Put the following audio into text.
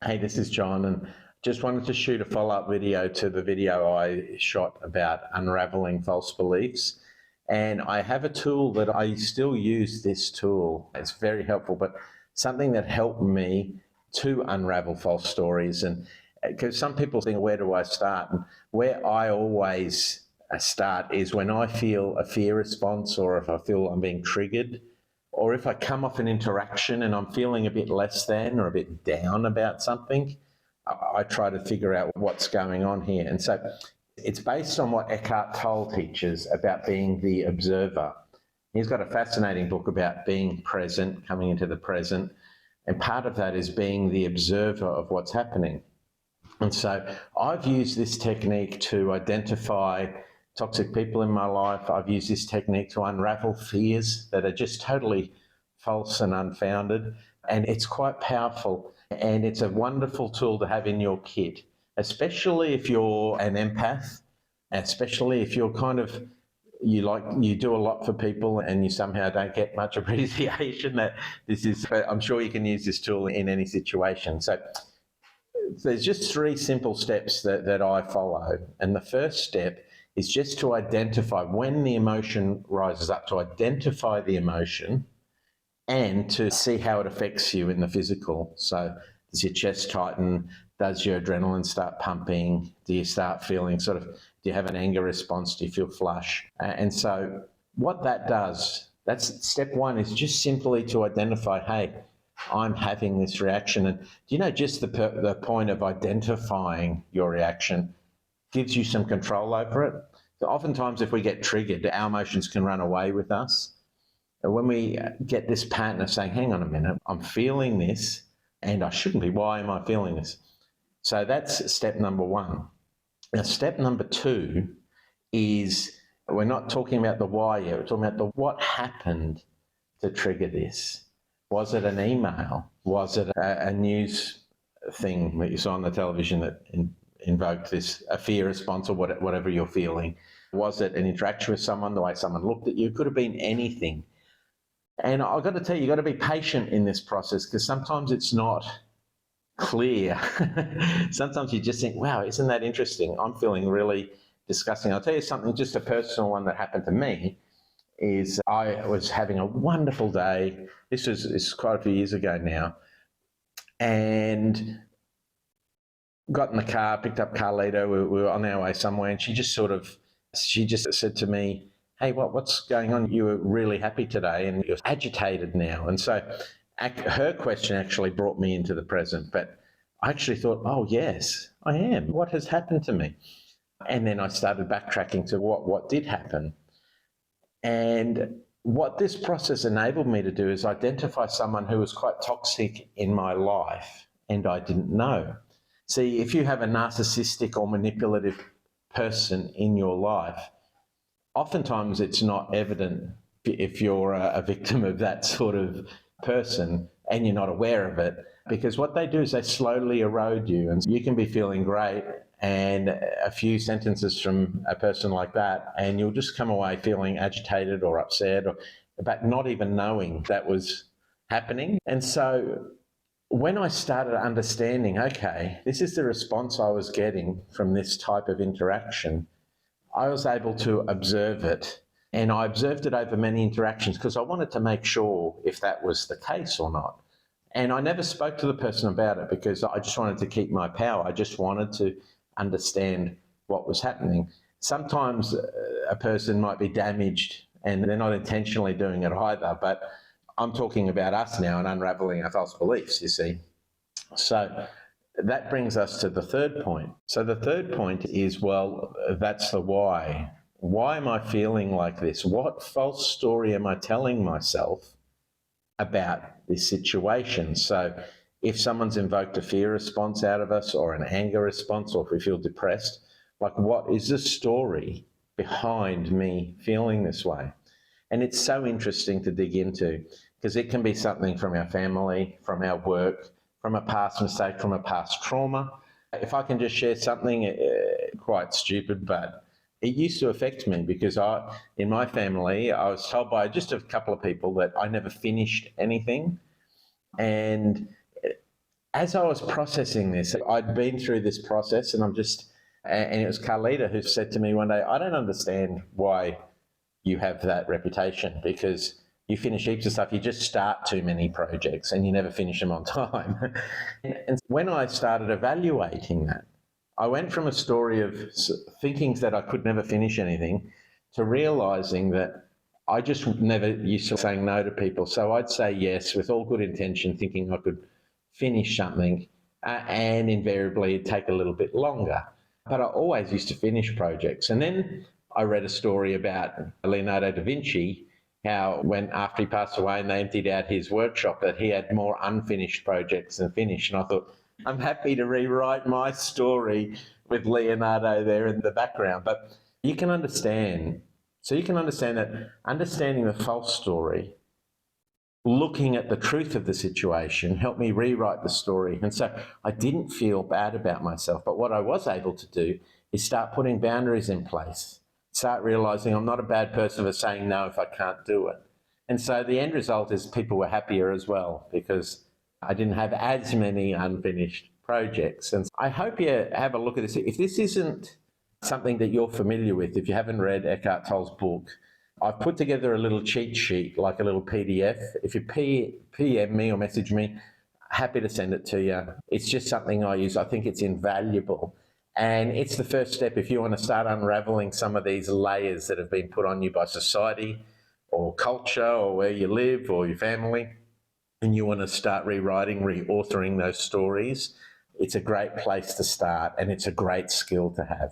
Hey, this is John, and just wanted to shoot a follow-up video to the video I shot about unraveling false beliefs. And I have a tool that I still use this tool. It's very helpful, but something that helped me to unravel false stories. And because some people think, where do I start? And where I always start is when I feel a fear response, or if I feel I'm being triggered, or if I come off an interaction and I'm feeling a bit less than or a bit down about something, I try to figure out what's going on here. And so it's based on what Eckhart Tolle teaches about being the observer. He's got a fascinating book about being present, coming into the present, and part of that is being the observer of what's happening. And so I've used this technique to identify toxic people in my life. I've used this technique to unravel fears that are just totally false and unfounded. And it's quite powerful. And it's a wonderful tool to have in your kit, especially if you're an empath, especially if you're you do a lot for people and you somehow don't get much appreciation. I'm sure you can use this tool in any situation. So there's just 3 simple steps that I follow. And the first step is just to identify when the emotion rises up, to identify the emotion and to see how it affects you in the physical. So does your chest tighten? Does your adrenaline start pumping? Do you start feeling do you have an anger response? Do you feel flush? And so what that does, that's step 1, is just simply to identify, hey, I'm having this reaction. And just the point of identifying your reaction gives you some control over it. So oftentimes if we get triggered, our emotions can run away with us. And when we get this pattern of saying, hang on a minute, I'm feeling this and I shouldn't be, why am I feeling this? So that's step number 1. Now, step number 2 is, we're not talking about the why yet, we're talking about the what happened to trigger this. Was it an email? Was it a news thing that you saw on the television that invoked a fear response, or whatever you're feeling? Was it an interaction with someone, the way someone looked at you? It could have been anything. And I've got to tell you, you've got to be patient in this process, because sometimes it's not clear. Sometimes you just think, wow, isn't that interesting? I'm feeling really disgusting. I'll tell you something, just a personal one that happened to me is I was having a wonderful day. This is quite a few years ago now. And got in the car, picked up Carlito, we were on our way somewhere, and she just said to me, hey, what's going on? You were really happy today and you're agitated now. And so her question actually brought me into the present, but I actually thought, oh yes, I am. What has happened to me? And then I started backtracking to what did happen. And what this process enabled me to do is identify someone who was quite toxic in my life and I didn't know. See, if you have a narcissistic or manipulative person in your life, oftentimes it's not evident if you're a victim of that sort of person and you're not aware of it, because what they do is they slowly erode you, and you can be feeling great and a few sentences from a person like that and you'll just come away feeling agitated or upset, but not even knowing that was happening. And so when I started understanding, okay, this is the response I was getting from this type of interaction, I was able to observe it. And I observed it over many interactions because I wanted to make sure if that was the case or not. And I never spoke to the person about it because I just wanted to keep my power. I just wanted to understand what was happening. Sometimes a person might be damaged and they're not intentionally doing it either, but I'm talking about us now and unraveling our false beliefs, you see. So that brings us to the third point. So the third point is, well, that's the why. Why am I feeling like this? What false story am I telling myself about this situation? So if someone's invoked a fear response out of us, or an anger response, or if we feel depressed, like, what is the story behind me feeling this way? And it's so interesting to dig into, because it can be something from our family, from our work, from a past mistake, from a past trauma. If I can just share something quite stupid, but it used to affect me, because in my family, I was told by just a couple of people that I never finished anything. And as I was processing this, I'd been through this process, and and it was Carlita who said to me one day, I don't understand why you have that reputation, because you finish heaps of stuff, you just start too many projects and you never finish them on time. And when I started evaluating that, I went from a story of thinking that I could never finish anything to realising that I just never used to saying no to people. So I'd say yes with all good intention, thinking I could finish something, and invariably it'd take a little bit longer. But I always used to finish projects. And then I read a story about Leonardo da Vinci, how when after he passed away and they emptied out his workshop, that he had more unfinished projects than finished. And I thought, I'm happy to rewrite my story with Leonardo there in the background. But you can understand. So you can understand that understanding the false story, looking at the truth of the situation, helped me rewrite the story. And so I didn't feel bad about myself. But what I was able to do is start putting boundaries in place, start realising I'm not a bad person for saying no if I can't do it. And so the end result is people were happier as well, because I didn't have as many unfinished projects. And I hope you have a look at this. If this isn't something that you're familiar with, if you haven't read Eckhart Tolle's book, I've put together a little cheat sheet, like a little PDF. If you PM me or message me, happy to send it to you. It's just something I use. I think it's invaluable. And it's the first step if you want to start unraveling some of these layers that have been put on you by society or culture or where you live or your family, and you want to start rewriting, reauthoring those stories. It's a great place to start, and it's a great skill to have.